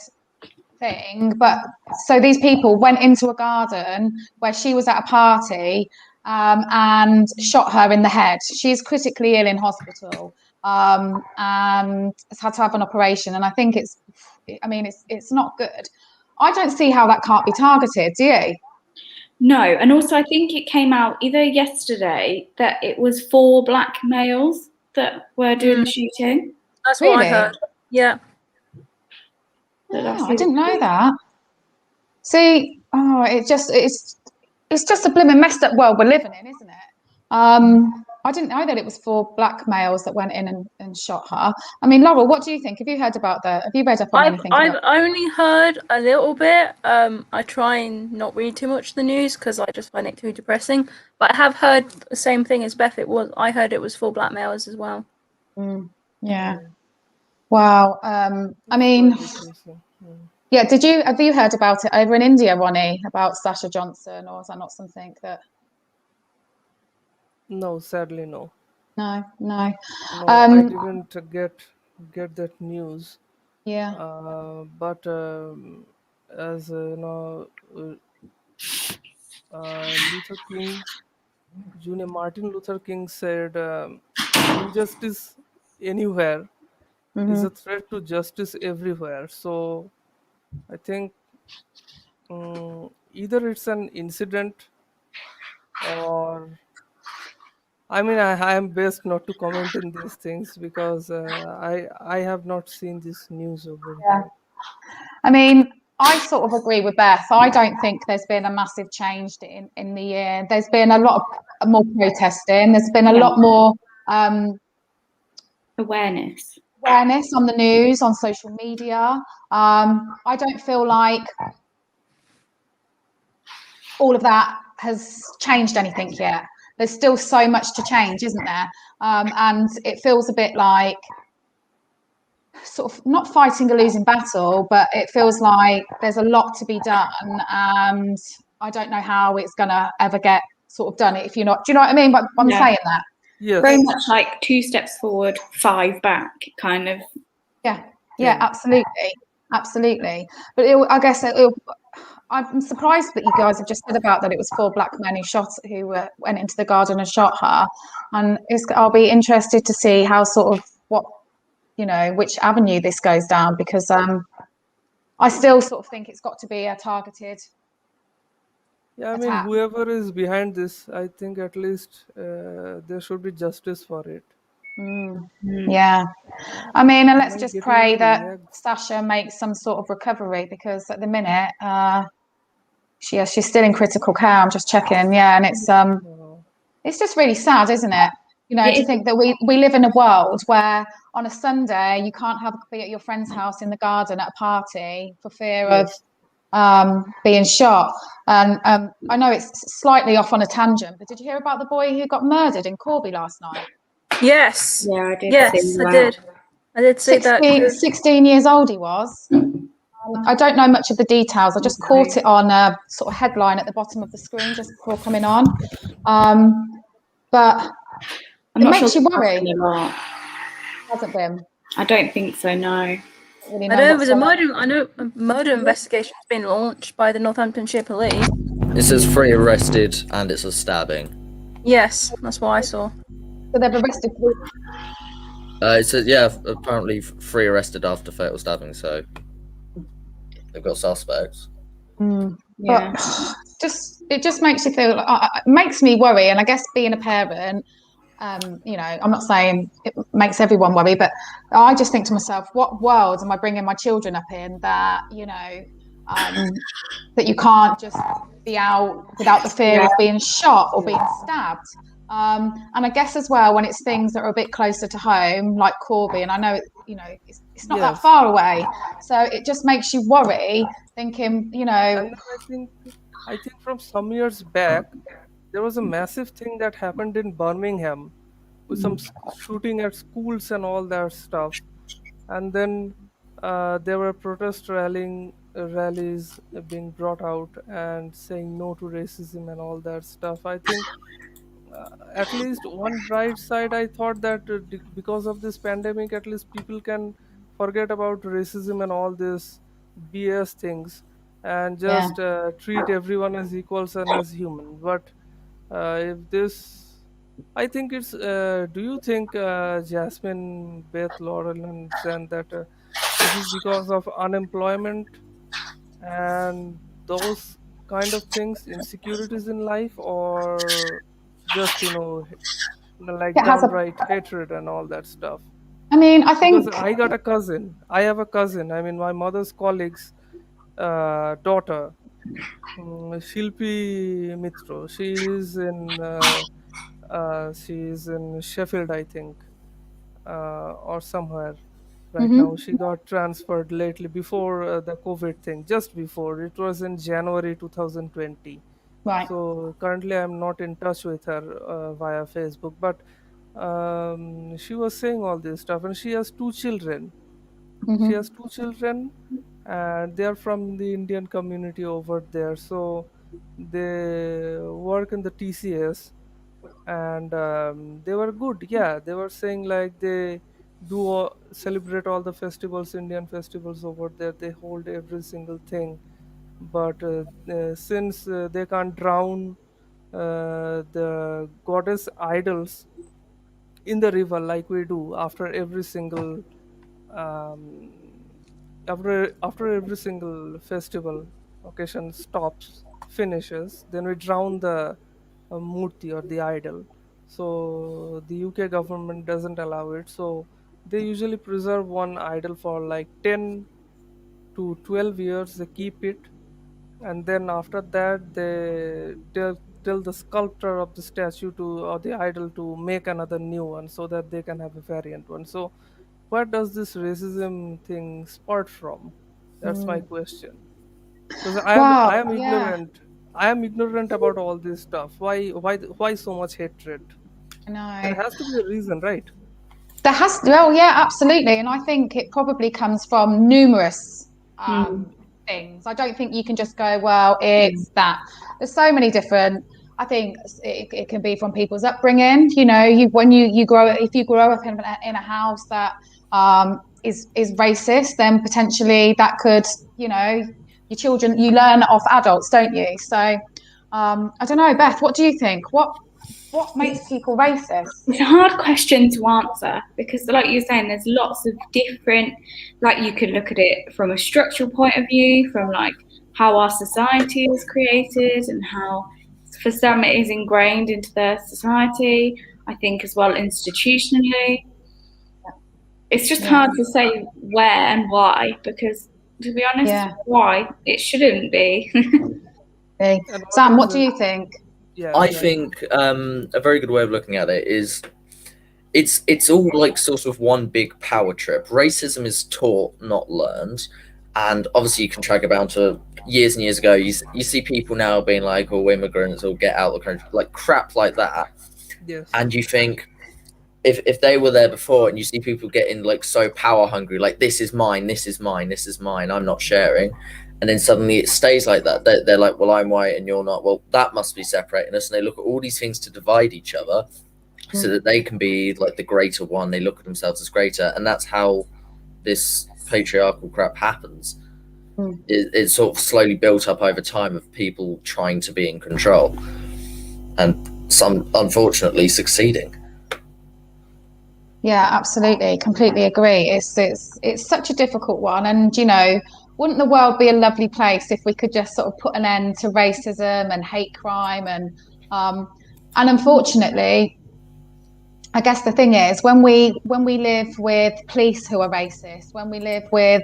thing. But so these people went into a garden where she was at a party and shot her in the head. She's critically ill in hospital and has had to have an operation. And I think it's not good. I don't see how that can't be targeted, do you? No, and also I think it came out either yesterday that it was 4 black males that were doing the shooting. That's what I heard. Yeah. I didn't know that. See, it's just a blooming messed up world we're living in, isn't it? I didn't know that it was 4 black males that went in and shot her. I mean, Laurel, what do you think? Have you heard about that? Have you read up on anything? I've only heard a little bit. I try and not read too much of the news because I just find it too depressing. But I have heard the same thing as Beth. I heard it was 4 black males as well. Yeah. Wow. I mean, yeah. Have you heard about it over in India, Ronnie, about Sasha Johnson, or is that not something that? No, sadly, no. No. I didn't get that news. Yeah. But as Martin Luther King said, injustice anywhere is a threat to justice everywhere. So I think either it's an incident or, I mean, I am best not to comment in these things because I have not seen this news over here. I mean, I sort of agree with Beth. I don't think there's been a massive change in the year. There's been a lot more protesting. There's been a lot more awareness on the news, on social media. I don't feel like all of that has changed anything yet. There's still so much to change, isn't there? And it feels a bit like sort of not fighting a losing battle, but it feels like there's a lot to be done. And I don't know how it's going to ever get sort of done if you're not. Do you know what I mean? But I'm saying that. Yes. Very much like 2 steps forward, 5 back, kind of. Yeah, absolutely. But I guess I'm surprised that you guys have just said about that it was 4 black men who went into the garden and shot her. And I'll be interested to see how sort of which avenue this goes down, because I still sort of think it's got to be a targeted attack. I mean, whoever is behind this, I think at least there should be justice for it. Yeah. I mean, and let's just pray that Sasha makes some sort of recovery, because at the minute she's still in critical care. I'm just checking. Yeah, and it's just really sad, isn't it? To think that we live in a world where on a Sunday you can't be at your friend's house in the garden at a party for fear of being shot. And I know it's slightly off on a tangent, but did you hear about the boy who got murdered in Corby last night? Yes. Yeah, I did. Yes, I did. I did see 16 years old he was. I don't know much of the details. I just caught it on a sort of headline at the bottom of the screen just before coming on. But I'm it not makes sure you worry. a lot. Hasn't been. I don't think so, no. Really I know a murder investigation has been launched by the Northamptonshire Police. It says 3 arrested and it's a stabbing. Yes, that's what I saw. So they've arrested 3. It says, yeah, apparently 3 arrested after fatal stabbing, so they've got suspects. Yeah. But it just makes you feel, makes me worry. And I guess being a parent, you know, I'm not saying it makes everyone worry, but I just think to myself, what world am I bringing my children up in that, you know, that you can't just be out without the fear of being shot or being stabbed. And I guess as well, when it's things that are a bit closer to home, like Corby, and I know, you know, it's not that far away. So it just makes you worry, thinking, you know. And I think from some years back, there was a massive thing that happened in Birmingham with some shooting at schools and all that stuff. And then there were protest rallies being brought out and saying no to racism and all that stuff. I think at least one bright side, I thought that because of this pandemic, at least people can forget about racism and all this BS things and just treat everyone as equals and as human. But if this, I think it's, do you think, Jasmin, Beth, Laurel, and Xan, that this is because of unemployment and those kind of things, insecurities in life, or just, you know, like downright hatred and all that stuff? I mean, I think because I have a cousin. I mean, my mother's colleague's daughter, Shilpi Mitro. She's in Sheffield, I think, or somewhere right now. She got transferred lately before the COVID thing, just before. It was in January 2020. Right. So currently I'm not in touch with her via Facebook, but she was saying all this stuff, and she has 2 children. She has 2 children, and they are from the Indian community over there. So they work in the TCS, and they were good. Yeah, they were saying like they do celebrate all the festivals, Indian festivals over there. They hold every single thing, but since they can't drown the goddess idols in the river like we do after every single um, after every single festival occasion finishes, then we drown the murti or the idol. So the UK government doesn't allow it, so they usually preserve one idol for like 10 to 12 years. They keep it, and then after that they tell the sculptor of the statue to, or the idol, to make another new one so that they can have a variant one. So where does this racism thing start from? That's my question. Because I am ignorant. I am ignorant about all this stuff. Why so much hatred? I know. There has to be a reason, right? There has to. Well, yeah, absolutely. And I think it probably comes from numerous things. I don't think you can just go, well, it's that. There's so many different. I think it can be from people's upbringing. You know, when you grow, if you grow up in a house that is racist, then potentially that could, you know, your children, you learn off adults, don't you? So I don't know, Beth, what do you think? What makes people racist? It's a hard question to answer because, like you're saying, there's lots of different, like you could look at it from a structural point of view, from like how our society is created and how for some it is ingrained into their society. I think as well institutionally. It's just hard to say where and why, because to be honest, why it shouldn't be. Okay. Sam, what do you think? I think a very good way of looking at it is it's all like sort of one big power trip. Racism is taught, not learned. And obviously you can track it down to years and years ago. You see people now being like, oh, immigrants, or get out of the country, like crap like that. Yes. And you think, if they were there before, and you see people getting like so power hungry, like this is mine, this is mine, this is mine, I'm not sharing, and then suddenly it stays like that. They're like, well, I'm white and you're not. Well, that must be separating us. And they look at all these things to divide each other, so that they can be like the greater one. They look at themselves as greater, and that's how this patriarchal crap happens. It's sort of slowly built up over time of people trying to be in control, and some unfortunately succeeding. Yeah, absolutely, completely agree. It's such a difficult one, and you know, wouldn't the world be a lovely place if we could just sort of put an end to racism and hate crime and unfortunately, I guess the thing is when we live with police who are racist, when we live with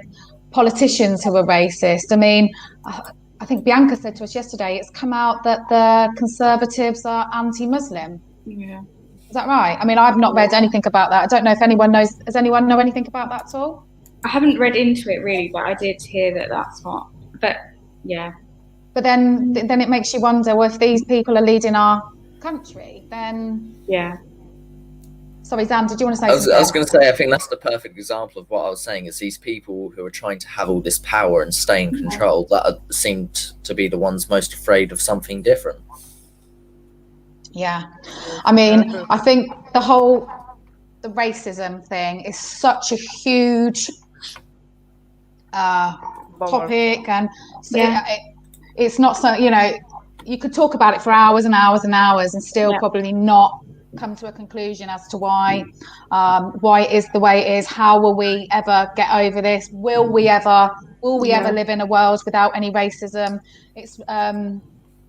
politicians who are racist, I mean, I think Bianca said to us yesterday, it's come out that the Conservatives are anti-Muslim. Yeah. Is that right? I mean, I've not read anything about that. I don't know if anyone knows. Does anyone know anything about that at all? I haven't read into it really, but I did hear that that's what. But yeah. But then it makes you wonder, well, if these people are leading our country, then yeah. Sorry, Zan, did you want to say something? I was going to say, I think that's the perfect example of what I was saying, is these people who are trying to have all this power and stay in control that seem to be the ones most afraid of something different. Yeah. I mean, I think the racism thing is such a huge topic, and it's not so, you know, you could talk about it for hours and hours and hours and still probably not come to a conclusion as to why it is the way it is. How will we ever get over this? Will we ever live in a world without any racism? It's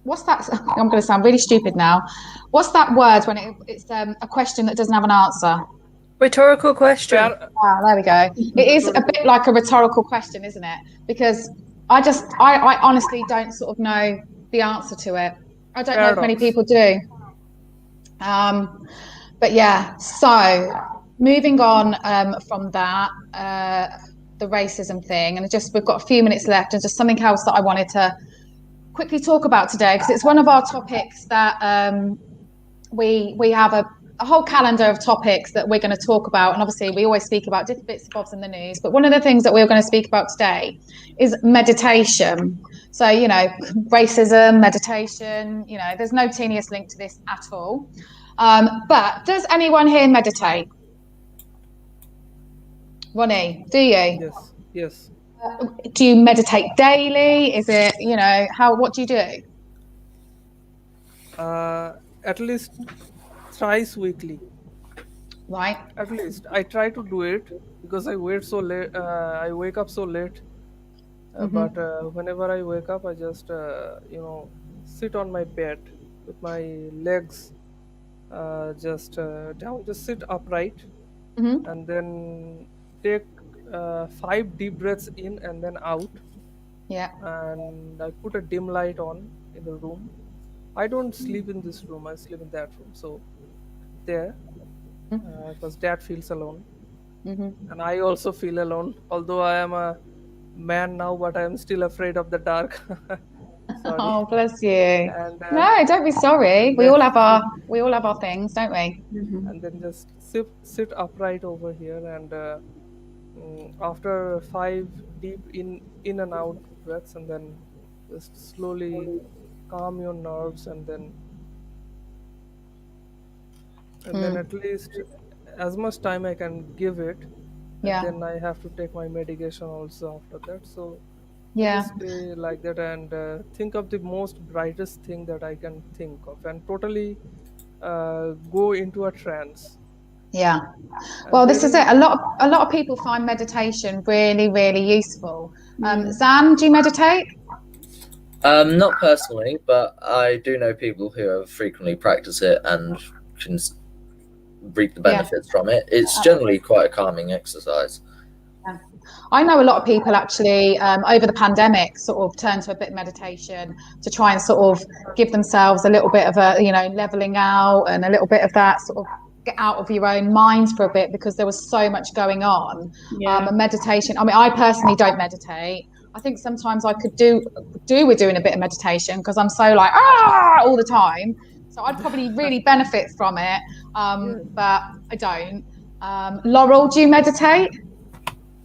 what's that? I'm going to sound really stupid now. What's that word when it's a question that doesn't have an answer? Rhetorical question. There we go. It is a bit like a rhetorical question, isn't it? Because I honestly don't sort of know the answer to it. I don't know if many people do. But yeah, so moving on from that, the racism thing, and we've got a few minutes left, and just something else that I wanted to quickly talk about today, because it's one of our topics that we have a whole calendar of topics that we're going to talk about, and obviously we always speak about different bits and bobs in the news, but one of the things that we're going to speak about today is meditation. So, you know, racism, meditation, you know, there's no teeniest link to this at all. But does anyone here meditate? Ronnie, do you? Yes. Do you meditate daily? Is it, you know, what do you do? At least thrice weekly. Right. At least I try to do it because I wake so late. I wake up so late. But whenever I wake up, I just sit on my bed with my legs just down. Just sit upright, and then take 5 deep breaths in and then out. Yeah. And I put a dim light on in the room. I don't sleep in this room. I sleep in that room. So there, because Dad feels alone, and I also feel alone. Although I am a man now, but I am still afraid of the dark. Sorry. Oh, bless you. And, no, don't be sorry. We all have our things, don't we? And then just sit upright over here, and after 5 deep in and out breaths, and then just slowly calm your nerves, and then at least as much time I can give it. And then I have to take my medication also after that. So just stay like that, and think of the most brightest thing that I can think of, and totally go into a trance. Yeah. Well, this is it. A lot of people find meditation really, really useful. Zan, do you meditate? Not personally, but I do know people who have frequently practice it and can reap the benefits from it. It's generally quite a calming exercise. Yeah. I know a lot of people actually over the pandemic sort of turned to a bit of meditation to try and sort of give themselves a little bit of a, you know, leveling out, and a little bit of that sort of get out of your own mind for a bit, because there was so much going on. And meditation, I mean, I personally don't meditate. I think sometimes I could do with doing a bit of meditation, because I'm so like all the time. So I'd probably really benefit from it. but I don't. Laurel, do you meditate?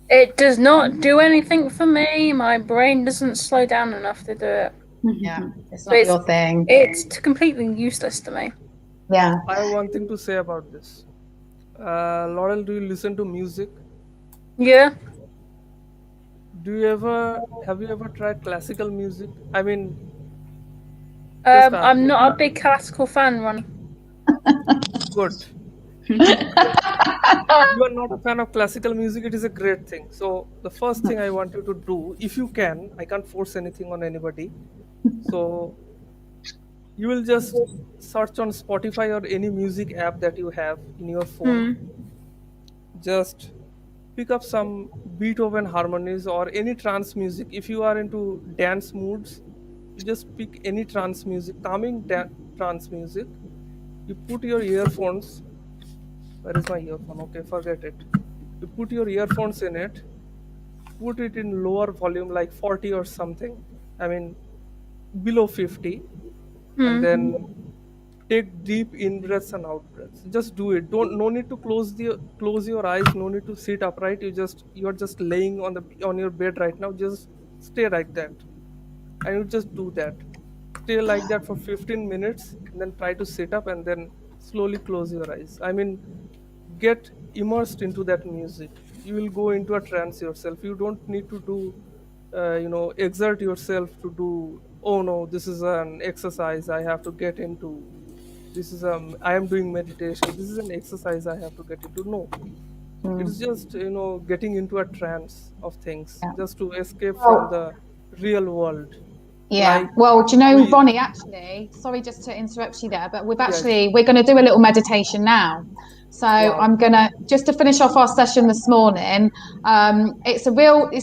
It does not do anything for me. My brain doesn't slow down enough to do it. Yeah, it's not your thing. It's completely useless to me. Yeah. I have one thing to say about this. Laurel, do you listen to music? Yeah. Have you ever tried classical music? I mean, I'm not a big classical fan, Ronnie. Good. You are not a fan of classical music, it is a great thing. So the first thing I want you to do, if you can, I can't force anything on anybody. So you will just search on Spotify or any music app that you have in your phone. Just pick up some Beethoven harmonies or any trance music. If you are into dance moods, you just pick any trance music, calming trance music. You put your earphones. Where is my earphone? Okay, forget it. You put your earphones in it, put it in lower volume, like 40 or something. I mean, below 50, and then take deep in breaths and out breaths. Just do it. No need to close your eyes. No need to sit upright. You are just laying on your bed right now. Just stay like that, and you just do that. Stay like that for 15 minutes, and then try to sit up, and then slowly close your eyes. I mean, get immersed into that music. You will go into a trance yourself. You don't need to do exert yourself to do, oh no, this is an exercise I have to get into, this is I am doing meditation, this is an exercise I have to get into. No, it is just getting into a trance of things, just to escape from the real world. Yeah. Well, do you know, Ronnie, actually, sorry just to interrupt you there, but we're going to do a little meditation now. So I'm going to, just to finish off our session this morning, it's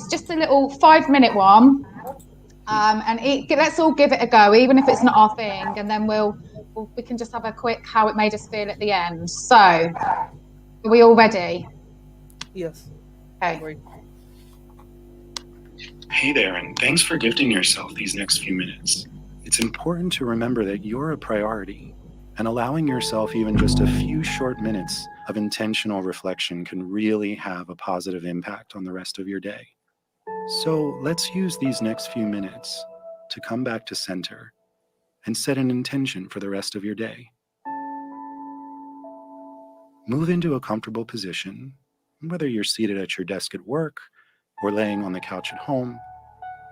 just a little 5-minute one. And let's all give it a go, even if it's not our thing. And then we can just have a quick how it made us feel at the end. So are we all ready? Yes. Okay. Great. Hey there, and thanks for gifting yourself these next few minutes. It's important to remember that you're a priority, and allowing yourself even just a few short minutes of intentional reflection can really have a positive impact on the rest of your day. So let's use these next few minutes to come back to center and set an intention for the rest of your day. Move into a comfortable position, whether you're seated at your desk at work or laying on the couch at home,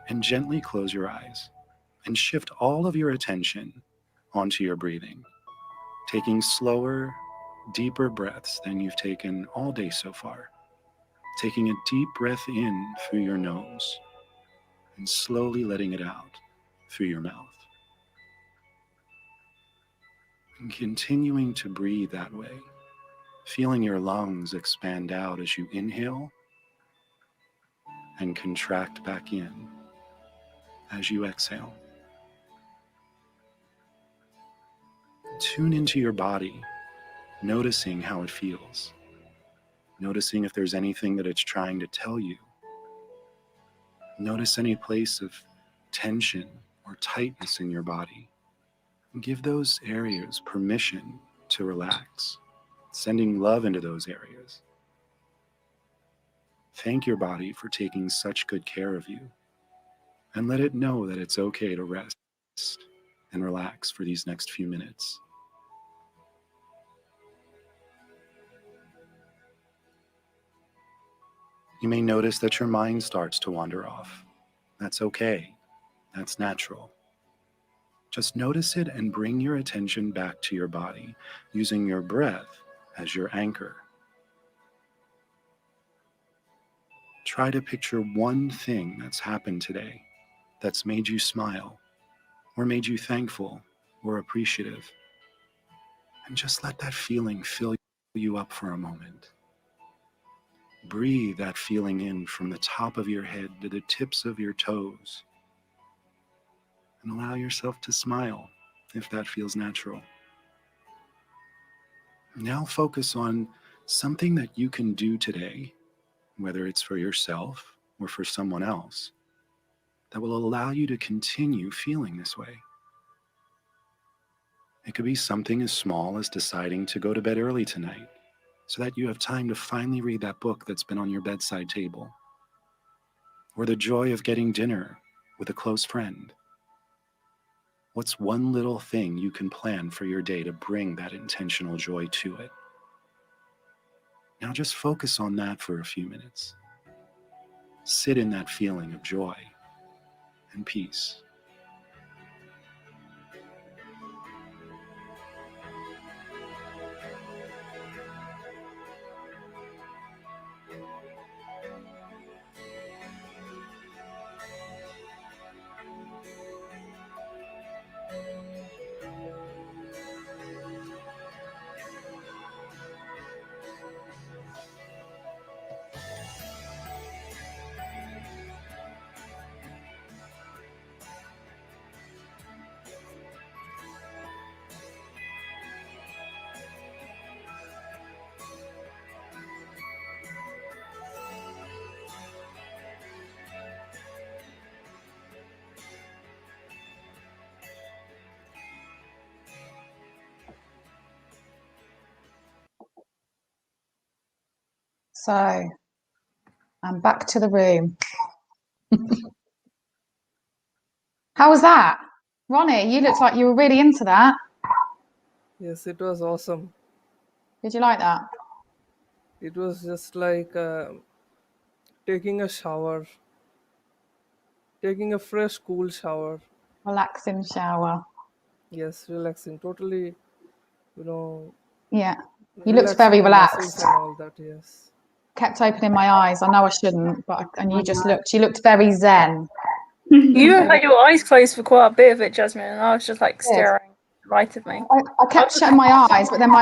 and gently close your eyes and shift all of your attention onto your breathing, taking slower, deeper breaths than you've taken all day so far. Taking a deep breath in through your nose and slowly letting it out through your mouth. And continuing to breathe that way, feeling your lungs expand out as you inhale and contract back in as you exhale. Tune into your body, noticing how it feels, noticing if there's anything that it's trying to tell you. Notice any place of tension or tightness in your body. Give those areas permission to relax, sending love into those areas. Thank your body for taking such good care of you, and let it know that it's okay to rest and relax for these next few minutes. You may notice that your mind starts to wander off. That's okay. That's natural. Just notice it and bring your attention back to your body, using your breath as your anchor. Try to picture one thing that's happened today that's made you smile, or made you thankful or appreciative. And just let that feeling fill you up for a moment. Breathe that feeling in from the top of your head to the tips of your toes. And allow yourself to smile if that feels natural. Now focus on something that you can do today, whether it's for yourself or for someone else, that will allow you to continue feeling this way. It could be something as small as deciding to go to bed early tonight so that you have time to finally read that book that's been on your bedside table. Or the joy of getting dinner with a close friend. What's one little thing you can plan for your day to bring that intentional joy to it? Now just focus on that for a few minutes. Sit in that feeling of joy and peace. So I'm back to the room. How was that? Ronnie, you looked like you were really into that. Yes, it was awesome. Did you like that? It was just like taking a shower, taking a fresh, cool shower. Relaxing shower. Yes, relaxing. Totally, Yeah. You looked very relaxed. And all that, yes. Kept opening my eyes. I know I shouldn't, but you looked very zen. You had your eyes closed for quite a bit of it, Jasmin, and I was just like staring right at me. I kept shutting my eyes, but then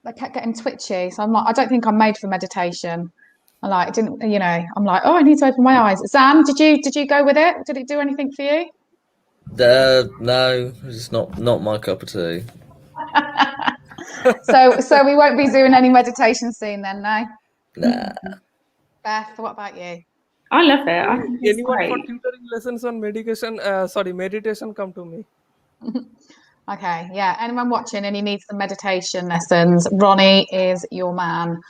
they kept getting twitchy. So I'm like, I don't think I'm made for meditation. I'm like, I need to open my eyes. Xan, did you go with it? Did it do anything for you? No, it's not my cup of tea. So we won't be doing any meditation soon then, no? Nah. Beth, what about you? I love it. I think it's Anyone great. for tutoring lessons on meditation, come to me. Okay, yeah. Anyone watching and you need some meditation lessons, Ronnie is your man.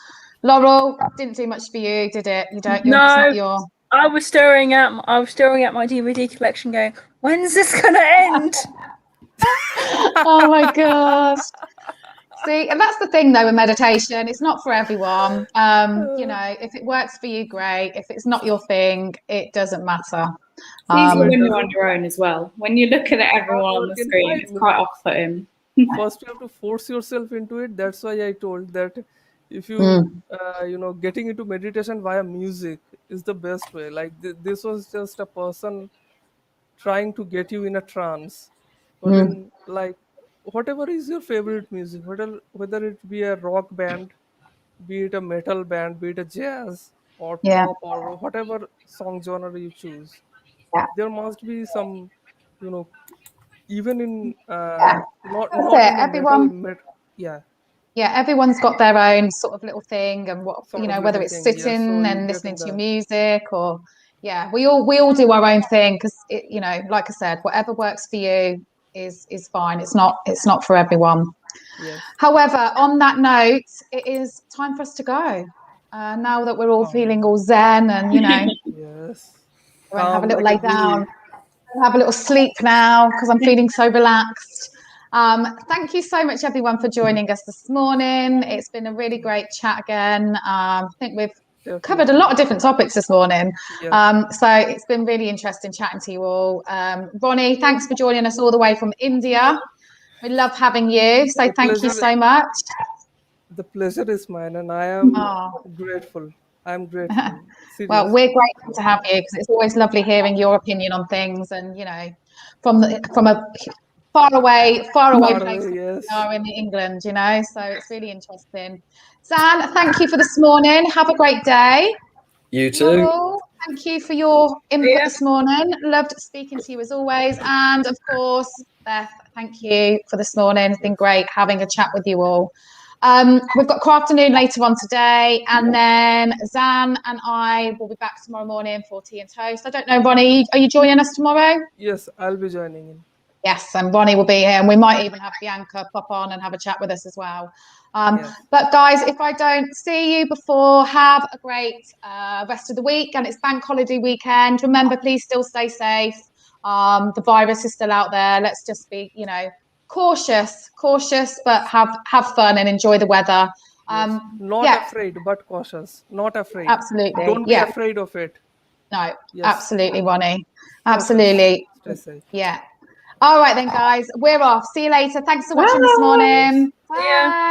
Laurel, didn't do much for you, did it? You don't. No. It's not your. I was staring at my DVD collection, going, "When's this gonna end?" Oh my gosh. See, and that's the thing though with meditation, it's not for everyone. If it works for you, great. If it's not your thing, it doesn't matter. It's easier when you're on your own as well. When you look at everyone on the screen, it's quite off-putting. First, you have to force yourself into it. That's why I told that if you, getting into meditation via music is the best way. Like this was just a person trying to get you in a trance. But then, like, whatever is your favorite music, whether it be a rock band, be it a metal band, be it a jazz or pop or whatever song genre you choose, there must be some, even in not in everyone. metal, yeah. Yeah, everyone's got their own sort of little thing, and whether it's sitting and listening to music or we all do our own thing because like I said, whatever works for you is fine. It's not for everyone. Yes. However, on that note, it is time for us to go. Now that we're all feeling all zen and yes, we're gonna have a little lay down, have a little sleep now because I'm feeling so relaxed. Thank you so much, everyone, for joining us this morning. It's been a really great chat again. I think we've covered a lot of different topics this morning. So it's been really interesting chatting to you all. Ronnie, thanks for joining us all the way from India. We love having you. So thank you so much. The pleasure is mine, and I am grateful. I'm grateful. Well, we're grateful to have you because it's always lovely hearing your opinion on things, and from a far away place we are in England, so it's really interesting. Xan, thank you for this morning. Have a great day. You too. Laurel, thank you for your input this morning. Loved speaking to you as always. And of course, Beth, thank you for this morning. It's been great having a chat with you all. We've got Crafternoon later on today, and then Xan and I will be back tomorrow morning for tea and toast. I don't know, Ronnie, are you joining us tomorrow? Yes, I'll be joining in. Yes, and Ronnie will be here, and we might even have Bianca pop on and have a chat with us as well. But guys, if I don't see you before, have a great rest of the week, and it's bank holiday weekend. Remember, please still stay safe. The virus is still out there. Let's just be, cautious, but have fun and enjoy the weather. Not afraid, but cautious. Not afraid. Absolutely. Don't be afraid of it. No, absolutely, Ronnie. Absolutely. Stay safe. Yeah. All right then, guys. We're off. See you later. Thanks for watching this morning. Bye.